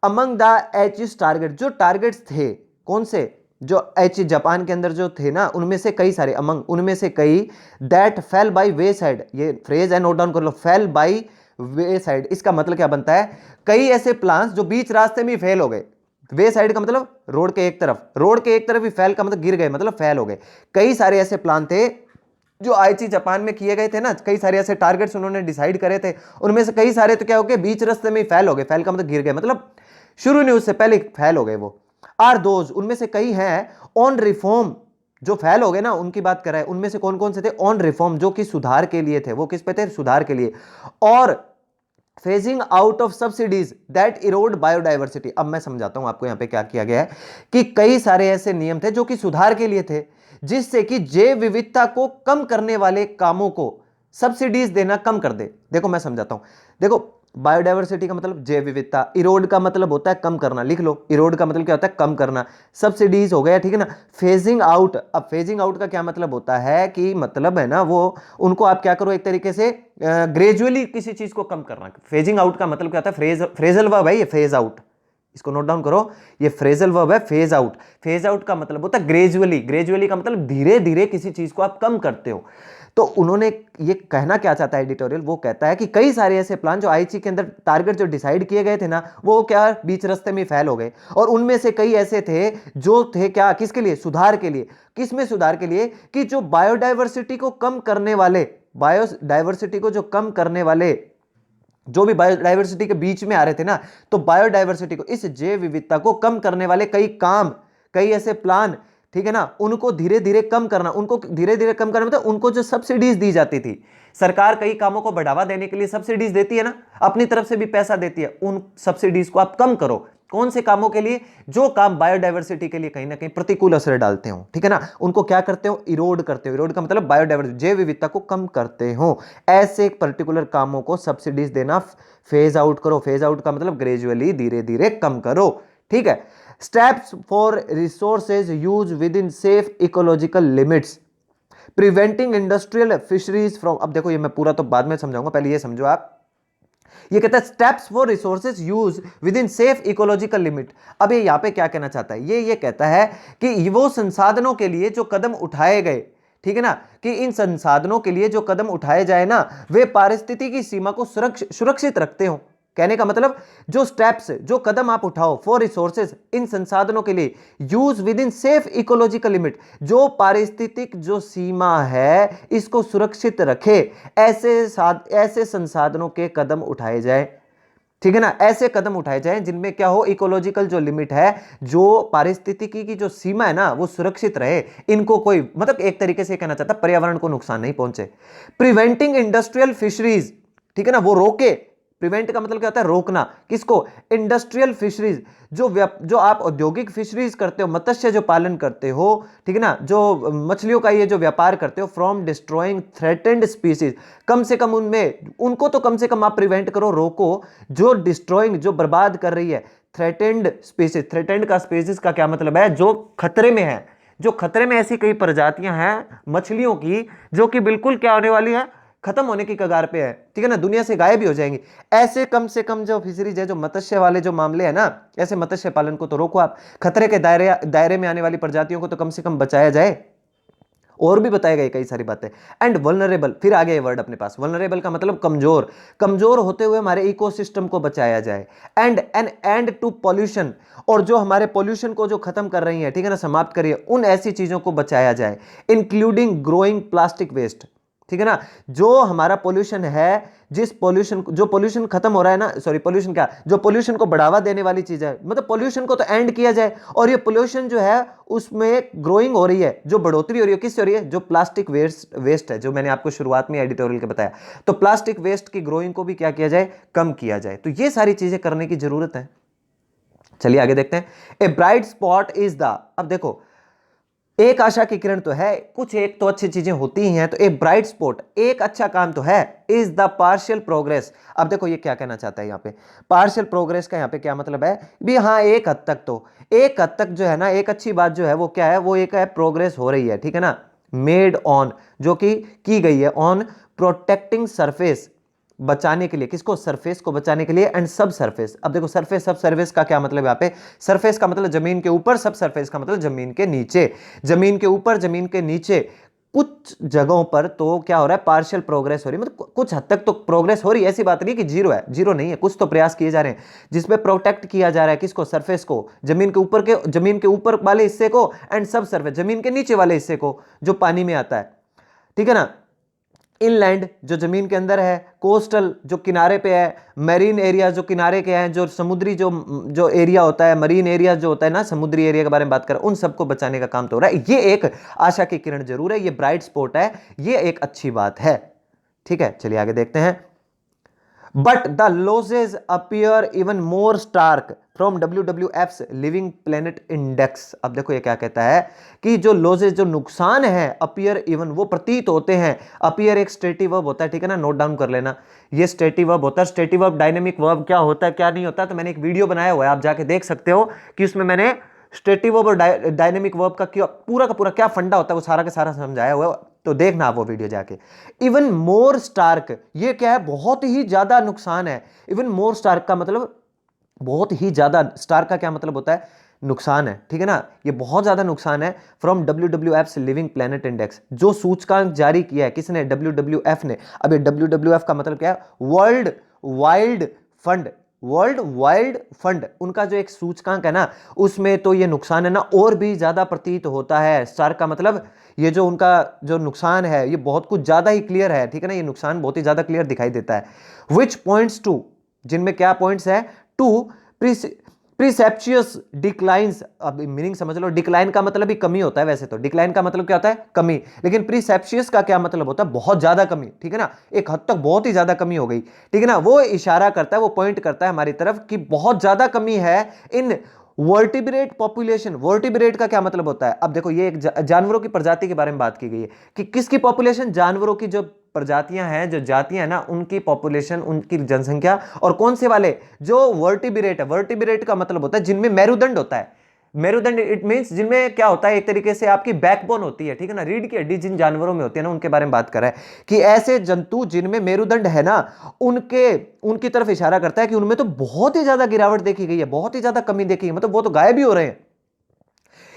among the achieve target, जो टारगेट्स थे, कौन से? जो एच जापान के अंदर जो थे ना, उनमें से कई सारे, अमंग उनमें से कई, that fell by way side, ये फ्रेज है, नोट डाउन कर लो, फेल बाय वे साइड। इसका मतलब क्या बनता है? कई ऐसे प्लान्स जो बीच रास्ते में फेल हो गए। वे साइड का मतलब रोड के एक तरफ, रोड के एक तरफ ही फेल का मतलब गिर गए, मतलब फेल हो गए। कई सारे ऐसे प्लान थे जो आईची जापान में किए गए थे ना, कई सारे ऐसे टारगेट्स उन्होंने डिसाइड करे थे, उनमें से कई सारे तो क्या हो गए? बीच रास्ते में ही फेल हो गए। फेल का मतलब गिर गए, मतलब शुरू नहीं, उससे पहले फेल हो गए वो। आर दोज, उनमें से कई हैं, ऑन रिफॉर्म, जो फेल हो गए ना उनकी बात कर रहे हैं। उनमें से कौन कौन से थे? ऑन रिफॉर्म, जो कि सुधार के लिए थे। वो किस पे थे? सुधार के लिए। और phasing out of subsidies that Erode biodiversity. अब मैं समझाता हूं आपको यहां पे क्या किया गया है, कि कई सारे ऐसे नियम थे जो कि सुधार के लिए थे, जिससे कि जैव विविधता को कम करने वाले कामों को सब्सिडीज देना कम कर दे। देखो मैं समझाता हूं। देखो, बायोडाइवर्सिटी का मतलब जैव विविधता, इरोड का मतलब होता है कम करना, लिख लो, इरोड का मतलब क्या होता है? कम करना। सब्सिडीज हो गया, ठीक है ना। फेजिंग आउट, अब फेजिंग आउट का क्या मतलब होता है? कि मतलब है ना, वो उनको आप क्या करो, एक तरीके से ग्रेजुअली किसी चीज को कम करना। फेजिंग आउट का मतलब क्या होता है? फ्रेजल वर्ब है ये, फेज आउट, इसको नोट डाउन करो, ये फ्रेजल वर्ब है, फेज आउट। फेज आउट का मतलब होता है ग्रेजुअली, ग्रेजुअली का मतलब धीरे धीरे किसी चीज को आप कम करते हो। तो उन्होंने ये कहना क्या चाहता है एडिटोरियल? वो कहता है कि कई सारे ऐसे प्लान जो आईची के अंदर टारगेट जो डिसाइड किए गए थे ना, वो क्या बीच रास्ते में फेल हो गए। और उनमें से कई ऐसे थे जो थे क्या, किसके लिए? सुधार के लिए। किसमें सुधार के लिए? कि जो बायोडाइवर्सिटी को कम करने वाले, बायोडाइवर्सिटी को जो कम करने वाले, जो भी बायोडाइवर्सिटी के बीच में आ रहे थे ना, तो बायोडाइवर्सिटी को, इस जैव विविधता को कम करने वाले कई काम, कई ऐसे प्लान, ठीक है ना, उनको धीरे धीरे कम करना। उनको धीरे धीरे कम करना मतलब उनको जो सब्सिडीज दी जाती थी, सरकार कई कामों को बढ़ावा देने के लिए सब्सिडीज देती है ना, अपनी तरफ से भी पैसा देती है, उन सब्सिडीज को आप कम करो। कौन से कामों के लिए? जो काम बायोडाइवर्सिटी के लिए कहीं ना कहीं प्रतिकूल असर डालते हो, ठीक है ना, उनको क्या करते हो? इरोड करते हो। इरोड का मतलब बायोडाइवर्सिटी, जैव विविधता को कम करते हो। ऐसे पर्टिकुलर कामों को सब्सिडीज देना फेज आउट करो। फेज आउट का मतलब ग्रेजुअली, धीरे धीरे कम करो, ठीक है। Steps for resources use with in safe ecological limits, preventing industrial fisheries from. अब देखो, ये मैं पूरा तो बाद में समझाऊंगा, पहले ये समझो आप। ये कहता है steps for resources use with in safe ecological limit. अब ये यहां पे क्या कहना चाहता है? ये कहता है कि वो संसाधनों के लिए जो कदम उठाए गए, ठीक है ना, कि इन संसाधनों के लिए जो कदम उठाए जाए ना, वे पारिस्थितिकी की सीमा को सुरक्षित रखते हो। कहने का मतलब, जो स्टेप्स, जो कदम आप उठाओ फॉर रिसोर्सेज, इन संसाधनों के लिए, use with in safe ecological limit, जो पारिस्थितिक जो सीमा है इसको सुरक्षित रखे, ऐसे संसाधनों के कदम उठाए जाए, ठीक है ना। ऐसे कदम उठाए जाएं जिनमें क्या हो? इकोलॉजिकल जो लिमिट है, जो पारिस्थितिकी की जो सीमा है ना, वो सुरक्षित रहे। इनको कोई, मतलब एक तरीके से कहना चाहता है पर्यावरण को नुकसान नहीं पहुंचे। प्रिवेंटिंग इंडस्ट्रियल फिशरीज, ठीक है ना, वो रोके। प्रिवेंट का मतलब क्या होता है? रोकना। किसको? इंडस्ट्रियल फिशरीज, जो आप औद्योगिक फिशरीज करते हो, मत्स्य जो पालन करते हो, ठीक है ना, जो मछलियों का ये जो व्यापार करते हो, फ्रॉम डिस्ट्रॉइंग थ्रेटेंड स्पीसीज, कम से कम उनको तो कम से कम आप प्रिवेंट करो, रोको। जो डिस्ट्रॉइंग, जो बर्बाद कर रही है, थ्रेटेंड स्पीसीज, थ्रेटेंड का स्पीसीज का क्या मतलब है? जो खतरे में है, जो खतरे में ऐसी कई प्रजातियां हैं मछलियों की जो कि बिल्कुल क्या होने वाली है? खत्म होने की कगार पे है, ठीक है ना, दुनिया से गायब ही हो जाएंगी। ऐसे कम से कम जो फिशरीज है, जो मत्स्य वाले जो मामले हैं ना, ऐसे मत्स्य पालन को तो रोको आप। खतरे के दायरे में आने वाली प्रजातियों को तो कम से कम बचाया जाए। और भी बताए गए कई सारी बातें। एंड वल्नरेबल, फिर आगे वर्ड अपने पास, वल्नरेबल का मतलब कमजोर, कमजोर होते हुए हमारे इकोसिस्टम को बचाया जाए। And an end to pollution, और जो हमारे पॉल्यूशन को जो खत्म कर रही है, ठीक है ना, समाप्त करिए, उन ऐसी चीजों को बचाया जाए, इंक्लूडिंग ग्रोइंग प्लास्टिक वेस्ट, ठीक है ना। जो हमारा पोल्यूशन है, जो पोल्यूशन खत्म हो रहा है ना, सॉरी पोल्यूशन क्या, जो पोल्यूशन को बढ़ावा देने वाली चीज है, मतलब पोल्यूशन को तो एंड किया जाए। और ये पोल्यूशन जो है उसमें ग्रोइंग हो रही है, जो बढ़ोतरी हो रही है, किससे हो रही है? जो प्लास्टिक वेस्ट है, जो मैंने आपको शुरुआत में एडिटोरियल के बताया। तो प्लास्टिक वेस्ट की ग्रोइंग को भी क्या किया जाए? कम किया जाए। तो ये सारी चीजें करने की जरूरत है। चलिए आगे देखते हैं। A bright spot is the, अब देखो, एक आशा की किरण तो है, कुछ एक तो अच्छी चीजें होती ही हैं, तो एक ब्राइट स्पॉट, एक अच्छा काम तो है, इज द पार्शियल प्रोग्रेस। अब देखो ये क्या कहना चाहता है यहाँ पे, पार्शियल प्रोग्रेस का यहाँ पे क्या मतलब है भी? हाँ, एक हद तक तो, एक हद तक जो है ना, एक अच्छी बात जो है वो क्या है? वो एक है प्रोग्रेस हो रही है, ठीक है ना, मेड ऑन, जो कि की गई है, ऑन प्रोटेक्टिंग सरफेस, बचाने के लिए, किसको? सरफेस को बचाने के लिए, एंड सब सरफेस। अब देखो सरफेस, सब सरफेस का क्या मतलब है यहाँ पे? सरफेस का मतलब जमीन के ऊपर, सब सरफेस का मतलब जमीन के नीचे, जमीन के ऊपर, जमीन के नीचे। कुछ जगहों पर तो क्या हो रहा है? पार्शियल प्रोग्रेस हो रही है, मतलब कुछ हद तक तो प्रोग्रेस हो रही है, ऐसी बात नहीं कि जीरो है, जीरो नहीं है, कुछ तो प्रयास किए जा रहे हैं जिसमें प्रोटेक्ट किया जा रहा है, किसको? सरफेस को, जमीन के ऊपर वाले हिस्से को, एंड सब सरफेस, जमीन के नीचे वाले हिस्से को, जो पानी में आता है, ठीक है ना। इनलैंड, जो जमीन के अंदर है, कोस्टल, जो किनारे पे है, मैरीन एरिया, जो किनारे के हैं, जो समुद्री जो एरिया होता है, मरीन एरिया जो होता है ना, समुद्री एरिया के बारे में बात करें, उन सबको बचाने का काम तो हो रहा है। ये एक आशा की किरण जरूर है, ये ब्राइट स्पॉट है, ये एक अच्छी बात है, ठीक है। चलिए आगे देखते हैं। But the losses appear even more stark from WWF's living planet index. अब देखो ये क्या कहता है कि जो लॉसेज, जो नुकसान है, अपीयर इवन, वो प्रतीत होते हैं। अपीयर एक स्टेटिव वर्ब होता है, ठीक है ना, नोट डाउन कर लेना, ये स्टेटिव वर्ब होता है। स्टेटिव वर्ब, डायनेमिक वर्ब क्या होता है क्या नहीं होता, तो मैंने एक वीडियो बनाया हुआ है, आप जाके देख सकते हो कि उसमें मैंने स्टेटिव वर्ब और डायनेमिक वर्ब का पूरा क्या फंडा होता है वो सारा का सारा समझाया हुआ है, तो देखना आप वो वीडियो जाके। इवन मोर स्टार्क, ये क्या है? बहुत ही ज्यादा नुकसान है। इवन मोर स्टार्क का मतलब बहुत ही ज्यादा, स्टार्क का क्या मतलब होता है? नुकसान है, ठीक है ना, ये बहुत ज्यादा नुकसान है। From WWF's living planet index, जो सूचकांक जारी किया है, किसने? WWF ने। अब ये WWF का मतलब क्या है? World wild fund, world wild fund, उनका जो एक सूचकांक है ना, उसमें तो ये नुकसान है ना और भी ज्यादा प्रतीत होता है। स्टार्क का मतलब ये जो उनका जो नुकसान है, ये बहुत कुछ ज्यादा ही क्लियर है, ठीक है ना, ये नुकसान बहुत ही ज्यादा क्लियर दिखाई देता है। विच पॉइंट्स टू, जिनमें क्या पॉइंट्स है? To precipitous declines. अब मीनिंग समझ लो, डिक्लाइन का मतलब ही कमी होता है, वैसे तो डिक्लाइन का मतलब क्या होता है? कमी, लेकिन प्रिसेप्शियस का क्या मतलब होता है? बहुत ज्यादा कमी, ठीक है ना, एक हद तक बहुत ही ज्यादा कमी हो गई, ठीक है ना, वो इशारा करता है, वो पॉइंट करता है हमारी तरफ कि बहुत ज्यादा कमी है इन वर्टिब्रेट पॉपुलेशन। वर्टिब्रेट का क्या मतलब होता है? अब देखो ये एक जानवरों की प्रजाति के बारे में बात की गई है कि किसकी पॉपुलेशन? जानवरों की जो प्रजातियां हैं, जो जातियां हैं ना, उनकी पॉपुलेशन, उनकी जनसंख्या। और कौन से वाले? जो वर्टिब्रेट है। वर्टिब्रेट का मतलब होता है जिनमें मेरुदंड होता है। मेरुदंड इट मींस जिनमें क्या होता है, एक तरीके से आपकी बैकबोन होती है, ठीक है ना, रीढ़ की हड्डी जिन जानवरों में होती है ना, उनके बारे में बात कर रहा है कि ऐसे जंतु जिनमें मेरुदंड है ना, उनकी तरफ इशारा करता है कि उनमें तो बहुत ही ज्यादा गिरावट देखी गई है, बहुत ही ज्यादा कमी देखी है, मतलब वो तो गायब ही हो रहे हैं।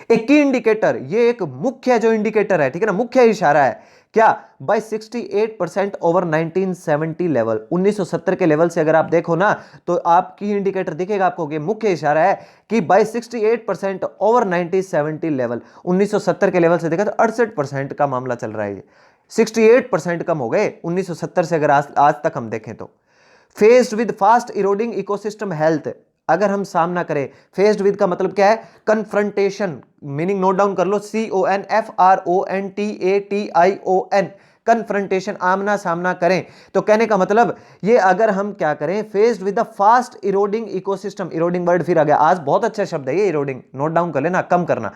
एक की इंडिकेटर, ये एक मुख्य जो इंडिकेटर है, ठीक है ना, मुख्य इशारा है क्या? बाय 68% ओवर 1970 लेवल, 1970 के लेवल से अगर आप देखो ना, तो आप की इंडिकेटर दिखेगा आपको कि मुख्य इशारा है कि बाय 68% ओवर 1970 लेवल, 1970 के लेवल से देखा तो 68% का मामला चल रहा है। ये 68% कम हो गए 1970 से, अगर आज तक हम देखें तो। Faced with fast eroding ecosystem health, अगर हम सामना करें, फेस्ड विद का मतलब क्या है? कन्फ्रंटेशन, मीनिंग नोट डाउन कर लो, CONFRONTATION, कन्फ्रंटेशन, आमना सामना करें। तो कहने का मतलब ये, अगर हम क्या करें, faced with the fast eroding ecosystem, eroding word फिर आ गया, आज बहुत अच्छा शब्द है ये इरोडिंग, नोट डाउन कर लेना, कम करना।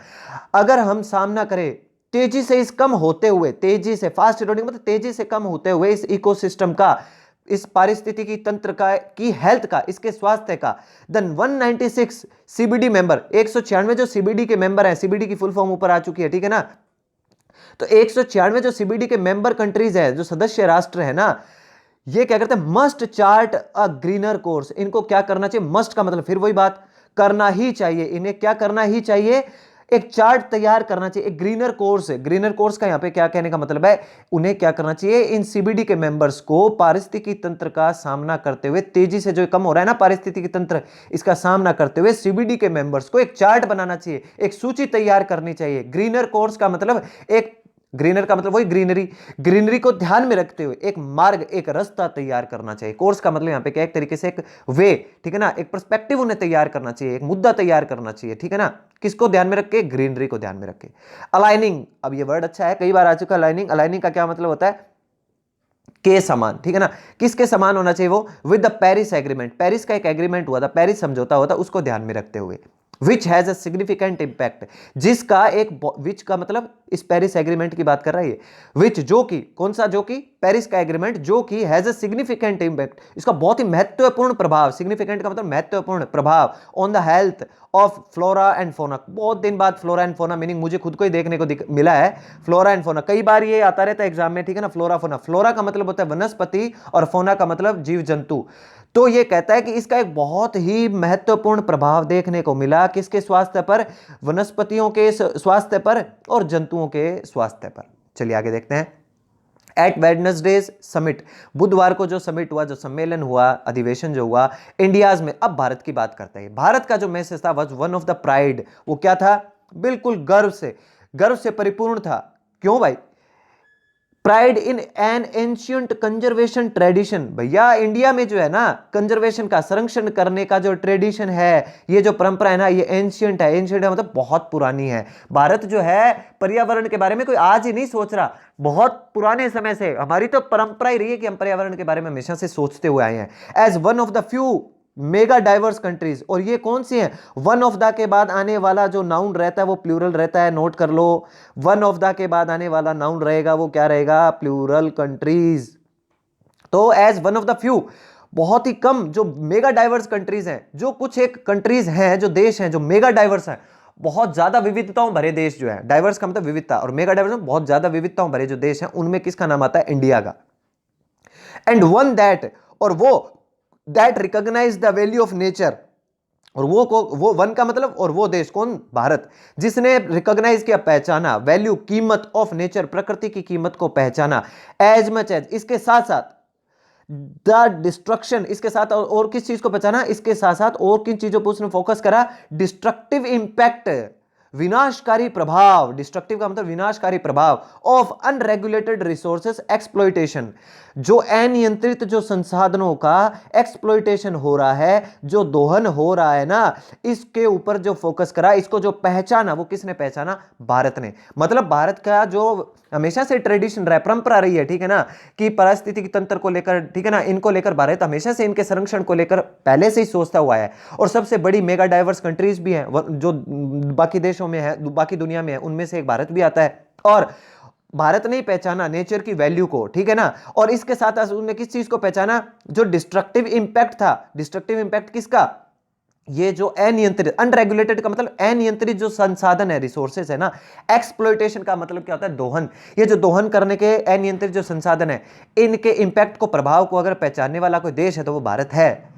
अगर हम सामना करें तेजी से, इस कम होते हुए, तेजी से, फास्ट इरोडिंग मतलब तेजी से कम होते हुए इस इकोसिस्टम का, इस पारिस्थितिकी तंत्र का, की हेल्थ का, इसके स्वास्थ्य का, देन 196 सीबीडी मेंबर, 196 जो सीबीडी के मेंबर हैं, सीबीडी की फुल फॉर्म ऊपर आ चुकी है, ठीक है ना। तो 196 जो सीबीडी के मेंबर कंट्रीज है, जो सदस्य राष्ट्र है ना, ये क्या करते हैं, मस्ट चार्ट अ ग्रीनर कोर्स। इनको क्या करना चाहिए, मस्ट का मतलब फिर वही बात, करना ही चाहिए, इन्हें क्या करना ही चाहिए, एक चार्ट तैयार करना चाहिए, एक ग्रीनर कोर्स है। ग्रीनर कोर्स का यहां पे क्या कहने का मतलब है, उन्हें क्या करना चाहिए, इन सीबीडी के मेंबर्स को पारिस्थितिकी तंत्र का सामना करते हुए, तेजी से जो कम हो रहा है ना पारिस्थितिकी तंत्र, इसका सामना करते हुए सीबीडी के मेंबर्स को एक चार्ट बनाना चाहिए, एक सूची तैयार करनी चाहिए। ग्रीनर कोर्स का मतलब एक, ग्रीनर का मतलब वही ग्रीनरी, ग्रीनरी को ध्यान में रखते हुए एक मार्ग, एक रास्ता तैयार करना चाहिए। कोर्स का मतलब यहां पे क्या, एक तरीके से एक वे, ठीक है ना, एक पर्सपेक्टिव उन्हें तैयार करना चाहिए, एक मुद्दा तैयार करना चाहिए, ठीक है ना। किसको ध्यान में रख के, ग्रीनरी को ध्यान में रख के। अलाइनिंग, अब ये वर्ड अच्छा है, कई बार आ चुका अलाइनिंग। अलाइनिंग का क्या मतलब होता है, के समान, ठीक है ना, किसके समान होना चाहिए वो, with the Paris agreement, Paris का एक एग्रीमेंट हुआ था, पेरिस समझौता हुआ था, उसको ध्यान में रखते हुए। Which has a significant impact, जिसका एक, विच का मतलब इस पेरिस एग्रीमेंट की बात कर रहा है ये, विच जो कि, कौन सा, जो कि पेरिस का एग्रीमेंट, जो कि हैज अ सिग्निफिकेंट इंपैक्ट, इसका बहुत ही महत्वपूर्ण प्रभाव, सिग्निफिकेंट का मतलब महत्वपूर्ण प्रभाव, on the health of flora and fauna. बहुत दिन बाद फ्लोरा एंड फोना मीनिंग मुझे खुद को ही देखने को मिला है, फ्लोरा एंड फोना, कई बार ये आता रहता है एग्जाम में, ठीक है ना। फ्लोरा फोना, फ्लोरा का मतलब होता है वनस्पति और फोना का मतलब जीव जंतु। तो ये कहता है कि इसका एक बहुत ही महत्वपूर्ण प्रभाव देखने को मिला, किसके स्वास्थ्य पर, वनस्पतियों के स्वास्थ्य पर और जंतुओं के स्वास्थ्य पर। चलिए आगे देखते हैं। एट वेडनेसडेज समिट, बुधवार को जो समिट हुआ, जो सम्मेलन हुआ, अधिवेशन जो हुआ इंडियाज में, अब भारत की बात करते हैं। भारत का जो मैसेज था was one of the pride, वो क्या था, बिल्कुल गर्व से परिपूर्ण था। क्यों भाई, pride in an ancient conservation tradition, भैया इंडिया में जो है ना कंजर्वेशन का, संरक्षण करने का जो ट्रेडिशन है, ये जो परंपरा है ना, ये एंशियंट है। एंशियंट है मतलब बहुत पुरानी है। भारत जो है पर्यावरण के बारे में कोई आज ही नहीं सोच रहा, बहुत पुराने समय से हमारी तो परंपरा ही रही है कि हम पर्यावरण के बारे में हमेशा से सोचते हुए आए हैं। As one of the few mega diverse countries, और ये कौन सी है, वन ऑफ द के बाद आने वाला जो नाउन रहता है वो प्लूरल रहता है, नोट कर लो। वन ऑफ द के बाद आने वाला नाउन रहेगा वो क्या रहेगा, प्लूरल कंट्रीज। तो as one of the few, बहुत ही कम जो मेगा डाइवर्स कंट्रीज हैं, जो कुछ एक कंट्रीज हैं, जो देश हैं जो मेगा डाइवर्स हैं, बहुत ज्यादा विविधताओं भरे देश जो है, डाइवर्स का मतलब विविधता, और मेगा डाइवर्स में बहुत ज्यादा विविधताओं भरे जो देश हैं, उनमें किसका नाम आता है, इंडिया का। एंड वन दैट, और वो that recognise the value of nature, और वो वन का मतलब, और वो देश कौन, भारत, जिसने रिकॉग्नाइज किया, पहचाना, वैल्यू कीमत ऑफ नेचर, प्रकृति की कीमत को पहचाना, एज मच एज, इसके साथ साथ द डिस्ट्रक्शन, इसके साथ और किस चीज को पहचाना, इसके साथ साथ और किन चीजों पर उसने फोकस करा, डिस्ट्रक्टिव इंपैक्ट, विनाशकारी प्रभाव, डिस्ट्रक्टिव का मतलब विनाशकारी प्रभाव, ऑफ अनरेगुलेटेड रिसोर्सेस एक्सप्लॉइटेशन, जो अनियंत्रित जो संसाधनों का एक्सप्लॉइटेशन हो रहा है, जो दोहन हो रहा है ना, इसके ऊपर जो फोकस करा, इसको जो पहचाना, वो किसने पहचाना, भारत ने। मतलब भारत का जो हमेशा से ट्रेडिशन रहा है, परंपरा रही है, ठीक है ना, कि पारिस्थितिकी तंत्र को लेकर, ठीक है ना, इनको लेकर भारत हमेशा से इनके संरक्षण को लेकर पहले से ही सोचता हुआ है। और सबसे बड़ी मेगा डाइवर्स कंट्रीज भी हैं, जो बाकी देशों में है, बाकी दुनिया में है, उनमें से एक भारत भी आता है। और भारत ने ही पहचाना नेचर की वैल्यू को, ठीक है ना, और इसके साथ साथ उन्होंने किस चीज को पहचाना, जो डिस्ट्रक्टिव इंपैक्ट था। डिस्ट्रक्टिव इंपैक्ट किसका, ये जो अनियंत्रित, अनरेगुलेटेड का मतलब अनियंत्रित जो संसाधन है, रिसोर्सेज है ना, एक्सप्लॉइटेशन का मतलब क्या होता है, दोहन, ये जो दोहन करने के अनियंत्रित जो संसाधन है, इनके इंपैक्ट को, प्रभाव को अगर पहचानने वाला कोई देश है तो वो भारत है।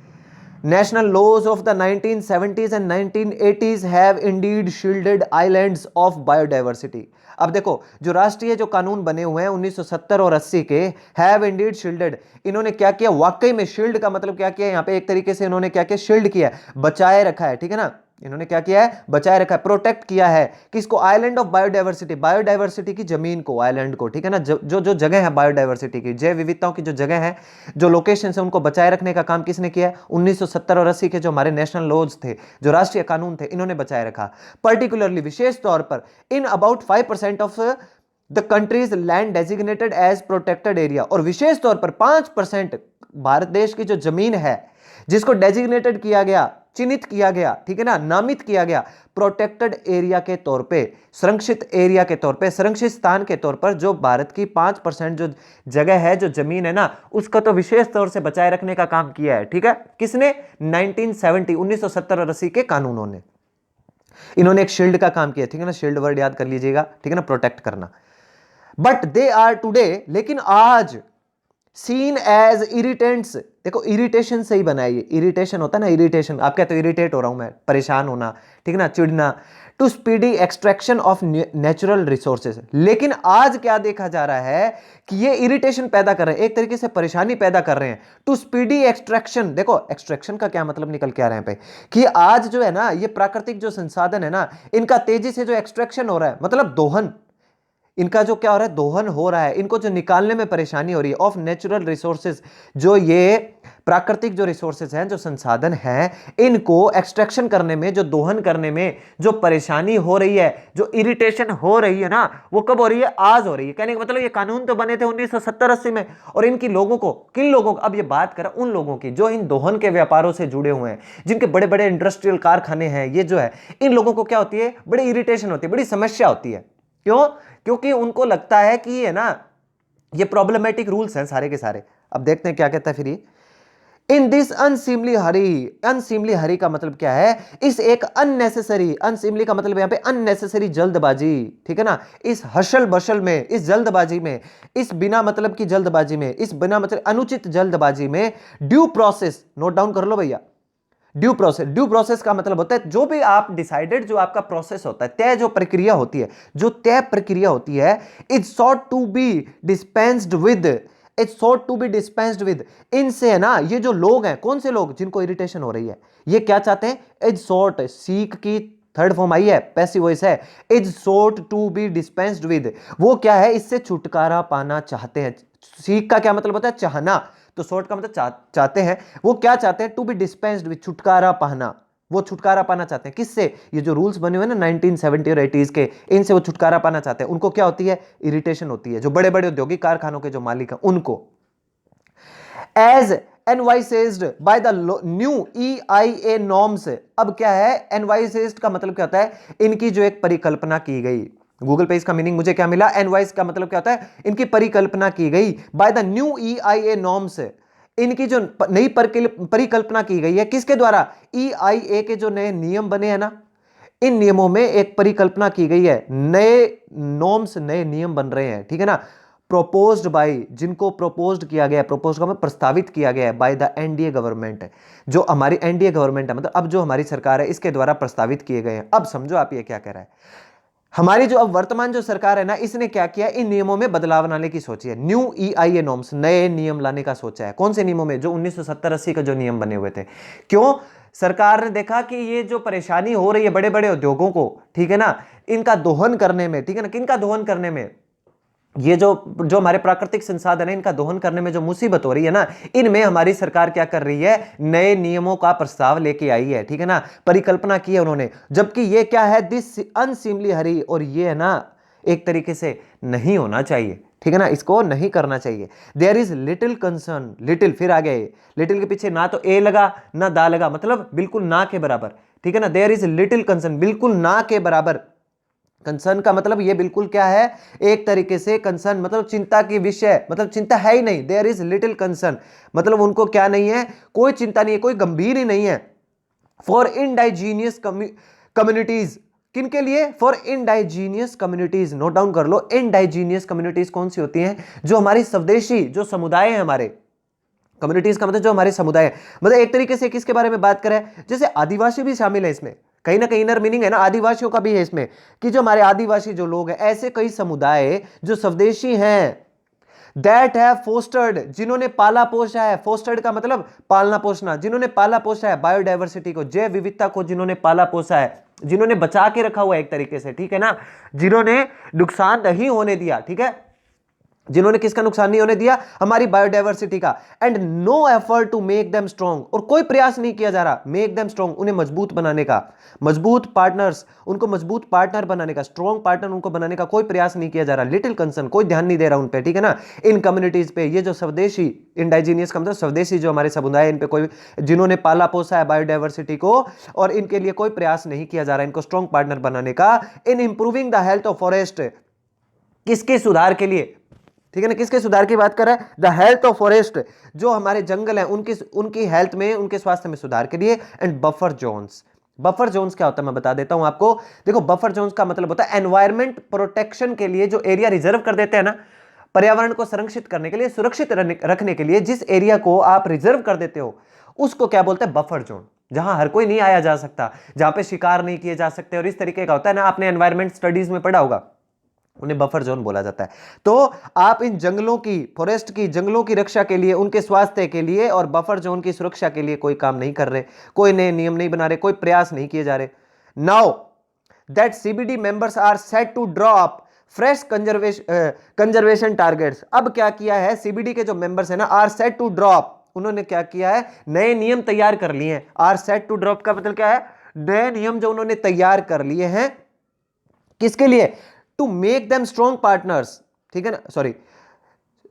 National laws of the 1970s and 1980s have indeed shielded islands of biodiversity. अब देखो जो राष्ट्रीय जो कानून बने हुए हैं 1970 और 80 के, हैव इंडीड शील्डेड, इन्होंने क्या किया, वाकई में शील्ड का मतलब क्या किया, यहां पे एक तरीके से इन्होंने क्या किया, शील्ड किया, बचाए रखा है, ठीक है ना, इन्होंने क्या किया है, बचाए रखा है, प्रोटेक्ट किया है, किसको, आइलैंड ऑफ बायोडाइवर्सिटी, बायोडाइवर्सिटी की जमीन को, आइलैंड को, ठीक है ना, जो जो जगह है बायोडाइवर्सिटी की, जैव विविधताओं की जो जगह है, जो लोकेशन है, उनको बचाए रखने का काम किसने किया, 1970 और 80 के जो हमारे नेशनल लॉज थे, जो राष्ट्रीय कानून थे, इन्होंने बचाए रखा। पर्टिकुलरली, विशेष तौर पर, in about 5% of the country's land designated as protected area, और विशेष तौर पर 5% भारत देश की जो जमीन है जिसको डेजिग्नेटेड किया गया, चिन्हित किया गया, ठीक है ना, नामित किया गया प्रोटेक्टेड एरिया के तौर पे, संरक्षित एरिया के तौर पे, संरक्षित स्थान के तौर पर, जो भारत की 5% जो जगह है, जो जमीन है ना, उसका तो विशेष तौर से बचाए रखने का काम किया है। ठीक है, किसने? 1970 1970 और 80 के कानूनों ने। इन्होंने एक शील्ड का काम किया, ठीक है ना, शील्ड वर्ड याद कर लीजिएगा, ठीक है ना, प्रोटेक्ट करना। बट दे आर टुडे, लेकिन आज सीन एज इरिटेंट्स, देखो इरिटेशन से ही बना है ये, इरिटेशन होता है ना, इरिटेशन, आप कहते हो इरिटेट हो रहा हूं मैं, परेशान होना, ठीक है ना, चिढ़ना, to speedy extraction of natural resources. लेकिन आज क्या देखा जा रहा है कि ये इरिटेशन पैदा कर रहे हैं, एक तरीके से परेशानी पैदा कर रहे हैं। टू स्पीडी एक्सट्रैक्शन, देखो एक्सट्रैक्शन का क्या मतलब निकल के आ रहे हैं पे, कि आज जो है ना ये प्राकृतिक जो संसाधन है ना, इनका तेजी से जो एक्सट्रैक्शन हो रहा है, मतलब दोहन, इनका जो क्या हो रहा है, दोहन हो रहा है, इनको जो निकालने में परेशानी हो रही है, ऑफ नेचुरल रिसोर्सेज, जो ये प्राकृतिक जो रिसोर्सेज हैं, जो संसाधन हैं, इनको एक्सट्रैक्शन करने में, जो दोहन करने में जो परेशानी हो रही है, जो इरिटेशन हो रही है ना, वो कब हो रही है? आज हो रही है। कहने का मतलब ये कानून तो बने थे 1970-80 में, और इनकी लोगों को, किन लोगों को, अब ये बात करें उन लोगों की जो इन दोहन के व्यापारों से जुड़े हुए हैं, जिनके बड़े बड़े इंडस्ट्रियल कारखाने हैं, ये जो है, इन लोगों को क्या होती है? बड़ी इरिटेशन होती है, बड़ी समस्या होती है। क्यों? क्योंकि उनको लगता है कि ये ना, ये प्रॉब्लमेटिक रूल्स हैं सारे के सारे। अब देखते हैं क्या कहता है फिर ये, इन दिस अनसीमली हरी, अनसीमली हरी का मतलब क्या है? इस एक अननेसेसरी, अनसीमली का मतलब यहां पे अननेसेसरी जल्दबाजी, ठीक है ना, इस हशल बशल में, इस जल्दबाजी में, इस बिना मतलब की जल्दबाजी में, इस बिना मतलब अनुचित जल्दबाजी में, ड्यू प्रोसेस, नोट डाउन कर लो भैया, ड्यू प्रोसेस, ड्यू प्रोसेस का मतलब होता है जो भी आप डिसाइडेड, जो आपका प्रोसेस होता है, तय जो प्रक्रिया होती है, जो तय प्रक्रिया होती है, is sought to be dispensed with, it's sought to be dispensed with, इनसे है ना, ये जो लोग हैं, कौन से लोग? जिनको इरिटेशन हो रही है, ये क्या चाहते हैं? इज सॉट, सीक की थर्ड फॉर्म आई है, पैसिव वॉइस है, is sought to be dispensed with, वो क्या है? इससे छुटकारा पाना चाहते हैं। सीक का क्या मतलब होता है? चाहना, तो सॉर्ट का मतलब चाहते हैं, वो क्या चाहते हैं? टू बी डिस्पेंस्ड विद, छुटकारा पाना, वो छुटकारा पाना चाहते हैं। किससे? ये जो रूल्स बने हुए हैं ना 1970 और 80s के, इनसे वो छुटकारा पाना चाहते हैं। उनको क्या होती है? इरिटेशन होती है, जो बड़े बड़े औद्योगिक कारखानों के जो मालिक हैं उनको। As envisaged by the new EIA norms, अब क्या है? एनवाइसेस्ड का मतलब क्या होता है? इनकी जो एक परिकल्पना की गई, गूगल पे इसका मीनिंग मुझे क्या मिला? एनवाइस का मतलब क्या होता है? इनकी परिकल्पना की गई, bye the new EIA norms, इनकी जो नई परिकल्पना की गई है, किसके द्वारा? EIA के जो नए नियम बने हैं ना, इन नियमों में एक परिकल्पना की गई है, नए नॉर्म्स, नए नियम बन रहे हैं, ठीक है ना, प्रोपोज्ड बाय, जिनको प्रोपोज्ड किया गया है, प्रोपोज्ड का मतलब प्रस्तावित किया गया है, बाय द NDA गवर्नमेंट, जो हमारी NDA गवर्नमेंट है, मतलब अब जो हमारी सरकार है, इसके द्वारा प्रस्तावित किए गए हैं। अब समझो आप ये क्या कह रहा है, हमारी जो अब वर्तमान जो सरकार है ना, इसने क्या किया? इन नियमों में बदलाव लाने की सोची है, न्यू EIA नॉर्म्स, नए नियम लाने का सोचा है। कौन से नियमों में? जो 1970-80 का जो नियम बने हुए थे। क्यों? सरकार ने देखा कि ये जो परेशानी हो रही है बड़े बड़े उद्योगों को, ठीक है ना, इनका दोहन करने में, ठीक है ना, किनका दोहन करने में, ये जो हमारे प्राकृतिक संसाधन है, इनका दोहन करने में जो मुसीबत हो रही है ना, इनमें हमारी सरकार क्या कर रही है? नए नियमों का प्रस्ताव लेके आई है, ठीक है ना, परिकल्पना की है उन्होंने। जबकि ये क्या है? दिस अनसीमली हरी, और ये है ना एक तरीके से नहीं होना चाहिए, ठीक है ना, इसको नहीं करना चाहिए। There is little concern, little, फिर आ गए, लिटिल के पीछे ना तो ए लगा ना दा लगा, मतलब बिल्कुल ना के बराबर, ठीक है ना, देयर इज लिटिल कंसर्न, बिल्कुल ना के बराबर। कंसर्न का मतलब ये बिल्कुल क्या है? एक तरीके से कंसर्न मतलब चिंता की विषय, मतलब चिंता है ही नहीं। देयर इज लिटिल कंसर्न मतलब उनको क्या नहीं है? कोई चिंता नहीं है, कोई गंभीर ही नहीं है। फॉर इंडाइजीनियस कम्युनिटीज, किनके लिए? फॉर इंडाइजीनियस कम्युनिटीज, नोट डाउन कर लो। इंडाइजीनियस कम्युनिटीज कौन सी होती हैं? जो हमारी स्वदेशी जो समुदाय है, हमारे कम्युनिटीज का मतलब जो हमारे समुदाय है, मतलब एक तरीके से किसके बारे में बात करें? जैसे आदिवासी भी शामिल है इसमें, कहीं ना कहीं इनर मीनिंग है ना, आदिवासियों का भी है इसमें, कि जो हमारे आदिवासी जो लोग हैं, ऐसे कई समुदाय जो स्वदेशी हैं, दैट हैव फोस्टर्ड, जिन्होंने पाला पोसा है, फोस्टर्ड का मतलब पालना पोसना, जिन्होंने पाला पोसा है बायोडाइवर्सिटी को, जैव विविधता को जिन्होंने पाला पोसा है, जिन्होंने बचा के रखा हुआ है एक तरीके से, ठीक है ना, जिन्होंने नुकसान नहीं होने दिया, ठीक है, जिन्होंने किसका नुकसान नहीं होने दिया, हमारी बायोडायवर्सिटी का। And no effort to make them strong, और कोई प्रयास नहीं किया जा रहा मेक देम स्ट्रॉन्ग, उन्हें मजबूत बनाने का, मजबूत पार्टनर्स, उनको मजबूत पार्टनर बनाने का, स्ट्रॉन्ग पार्टनर उनको बनाने का कोई प्रयास नहीं किया जा रहा। लिटिल कंसर्न, कोई ध्यान नहीं दे रहा उन पे, ठीक है ना, इन कम्युनिटीज पे। ये जो स्वदेशी, इंडाइजीनियस का मतलब स्वदेशी जो हमारे समुदाय, इन पे कोई, जिन्होंने पाला पोसा है बायोडायवर्सिटी को, और इनके लिए कोई प्रयास नहीं किया जा रहा इनको स्ट्रॉन्ग पार्टनर बनाने का। इन improving the health of forest, किसके सुधार के लिए, ठीक है ना, किसके सुधार की बात कर रहा है, द हेल्थ ऑफ फॉरेस्ट, जो हमारे जंगल हैं उनकी हेल्थ में, उनके स्वास्थ्य में सुधार के लिए। And buffer zones, buffer zones क्या होता है मैं बता देता हूं आपको। देखो बफर जोन्स का मतलब होता है एनवायरमेंट प्रोटेक्शन के लिए जो एरिया रिजर्व कर देते हैं ना, पर्यावरण को संरक्षित करने के लिए, सुरक्षित रखने के लिए जिस एरिया को आप रिजर्व कर देते हो उसको क्या बोलते हैं, बफर जोन। जहां हर कोई नहीं आया जा सकता, जहां पे शिकार नहीं किए जा सकते, और इस तरीके का होता है ना, आपने एनवायरमेंट स्टडीज में पढ़ा होगा, उन्हें बफर जोन बोला जाता है। तो आप इन जंगलों की, फॉरेस्ट की, जंगलों की रक्षा के लिए, उनके स्वास्थ्य के लिए और बफर जोन की सुरक्षा के लिए कोई काम नहीं कर रहे, कोई नए नियम नहीं बना रहे, कोई प्रयास नहीं किए जा रहे। Now that CBD members are set to draw up fresh conservation targets. अब क्या किया है सीबीडी के जो मेंबर्स है ना, are set to draw up, उन्होंने क्या किया है, नए नियम तैयार कर लिए हैं। आर सेट टू ड्रॉप का मतलब क्या है, नए नियम जो उन्होंने तैयार कर लिए हैं, किसके लिए, to make them strong partners, ठीक है ना, sorry,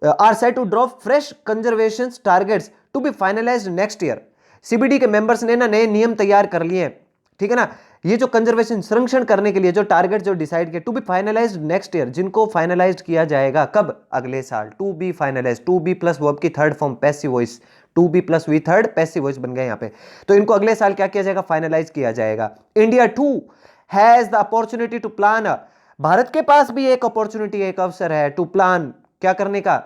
are set to drop fresh conservation targets to be finalised next year. CBD के मेंबर्स ने ना नए नियम तैयार कर लिए हैं, ठीक है ना, ये जो कंजर्वेशन, संरक्षण करने के लिए जो टारगेट जो डिसाइड किया, to be finalised next year, जिनको फाइनलाइज्ड किया जाएगा कब, अगले साल। To be finalised, to be plus verb की third form passive voice, to be plus V third passive voice बन गए यहां पे। तो इनको अगले साल क्या किया जाएगा, फाइनलाइज किया जाएगा। India too has the opportunity to plan, भारत के पास भी एक अपॉर्चुनिटी, एक अवसर है टू प्लान, क्या करने का,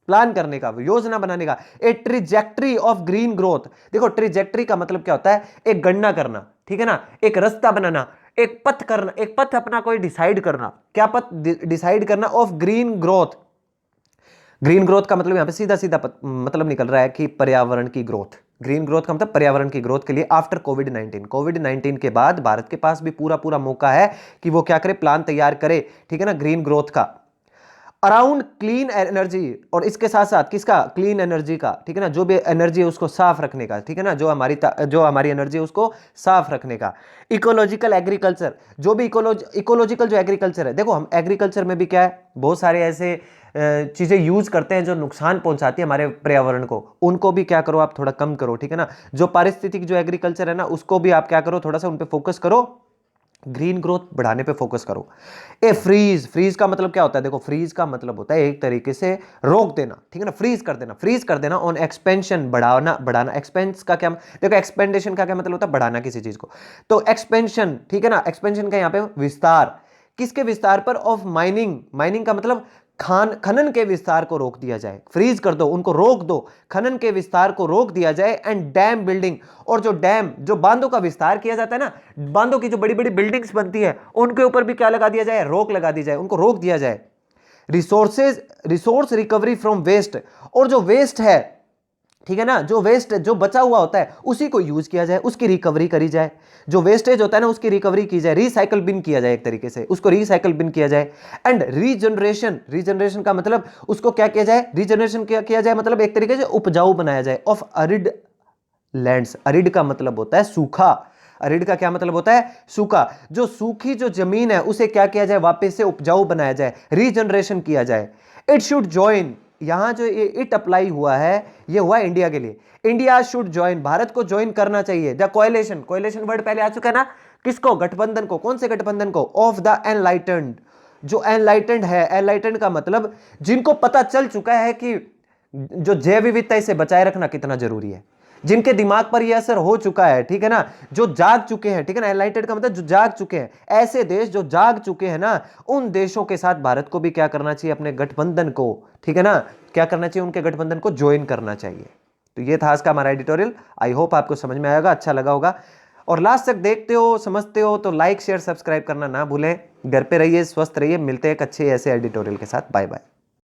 प्लान करने का, योजना बनाने का, ए ट्रिजेक्टरी ऑफ ग्रीन ग्रोथ। देखो ट्रिजेक्टरी का मतलब क्या होता है, एक गणना करना, ठीक है ना, एक रास्ता बनाना, एक पथ करना, एक पथ अपना कोई डिसाइड करना, क्या पथ डिसाइड करना, of green growth. Green growth का मतलब यहां पे सीधा सीधा मतलब निकल रहा है कि पर्यावरण की ग्रोथ। ग्रीन ग्रोथ का मतलब पर्यावरण की ग्रोथ के लिए आफ्टर कोविड-19 के बाद भारत के पास भी पूरा पूरा मौका है कि वो क्या करे, प्लान तैयार करे, ठीक है ना, ग्रीन ग्रोथ का, अराउंड क्लीन एनर्जी, और इसके साथ साथ किसका, क्लीन एनर्जी का, ठीक है ना, जो भी एनर्जी है उसको साफ रखने का, ठीक है ना, जो हमारी एनर्जी है उसको साफ रखने का। इकोलॉजिकल एग्रीकल्चर, जो भी इकोलॉजिकल जो एग्रीकल्चर है, देखो हम एग्रीकल्चर में भी क्या है, बहुत सारे ऐसे चीजें यूज करते हैं जो नुकसान पहुंचाती है हमारे पर्यावरण को, उनको भी क्या करो आप, थोड़ा कम करो, ठीक है ना। जो पारिस्थितिक जो एग्रीकल्चर है ना, उसको भी आप क्या करो, थोड़ा सा उन पे फोकस करो, ग्रीन ग्रोथ बढ़ाने पे फोकस करो। ए फ्रीज, फ्रीज का मतलब क्या होता है, देखो फ्रीज का मतलब होता है एक तरीके से रोक देना, ठीक है ना, फ्रीज कर देना ऑन एक्सपेंशन, बढ़ाना। एक्सपेंस का क्या, देखो एक्सपेंडेशन का क्या मतलब होता है, बढ़ाना किसी चीज को, तो एक्सपेंशन, ठीक है ना, एक्सपेंशन का यहाँ पे विस्तार, किसके विस्तार पर, ऑफ माइनिंग, माइनिंग का मतलब खनन के विस्तार को रोक दिया जाए, फ्रीज कर दो, उनको रोक दो, खनन के विस्तार को रोक दिया जाए। एंड डैम बिल्डिंग, और जो डैम, जो बांधों का विस्तार किया जाता है ना, बांधों की जो बड़ी बड़ी बिल्डिंग्स बनती है उनके ऊपर भी क्या लगा दिया जाए, रोक लगा दी जाए, उनको रोक दिया जाए। रिसोर्स रिकवरी फ्रॉम वेस्ट, और जो वेस्ट है, ठीक है ना, जो वेस्ट जो बचा हुआ होता है उसी को यूज किया जाए, उसकी रिकवरी करी जाए, जो वेस्टेज होता है ना उसकी रिकवरी की जाए, रिसाइकल बिन किया जाए, एक तरीके से उसको रिसाइकल बिन किया जाए। एंड रीजनरेशन का मतलब उसको क्या किया जाए, रीजनरेशन क्या किया जाए, मतलब एक तरीके से उपजाऊ बनाया जाए, ऑफ अरिड लैंड्स। अरिड का मतलब होता है सूखा, अरिड का क्या मतलब होता है, सूखा, जो सूखी जो जमीन है उसे क्या किया जाए, वापस से उपजाऊ बनाया जाए, रीजनरेशन किया जाए। इट शुड ज्वाइन, यहां जो इट अप्लाई हुआ है ये हुआ इंडिया के लिए, इंडिया शुड ज्वाइन, भारत को ज्वाइन करना चाहिए, द कोएलिशन, कोएलिशन वर्ड पहले आ चुका है ना, किसको, गठबंधन को, कौन से गठबंधन को, ऑफ द एनलाइटेंड, जो एनलाइटेंड है, एनलाइटेंड का मतलब जिनको पता चल चुका है कि जो जैव विविधता इसे बचाए रखना कितना जरूरी है, जिनके दिमाग पर यह असर हो चुका है, ठीक है ना, जो जाग चुके हैं, ठीक है ना, एनलाइटेड का मतलब जो जाग चुके हैं, ऐसे देश जो जाग चुके हैं ना, उन देशों के साथ भारत को भी क्या करना चाहिए, अपने गठबंधन को, ठीक है ना, क्या करना चाहिए, उनके गठबंधन को ज्वाइन करना चाहिए। तो ये था आज का हमारा एडिटोरियल, आई होप आपको समझ में आएगा, अच्छा लगा होगा, और लास्ट तक देखते हो, समझते हो तो लाइक शेयर सब्सक्राइब करना ना भूलें। घर पे रहिए, स्वस्थ रहिए, मिलते हैं एक अच्छे ऐसे एडिटोरियल के साथ, बाय बाय।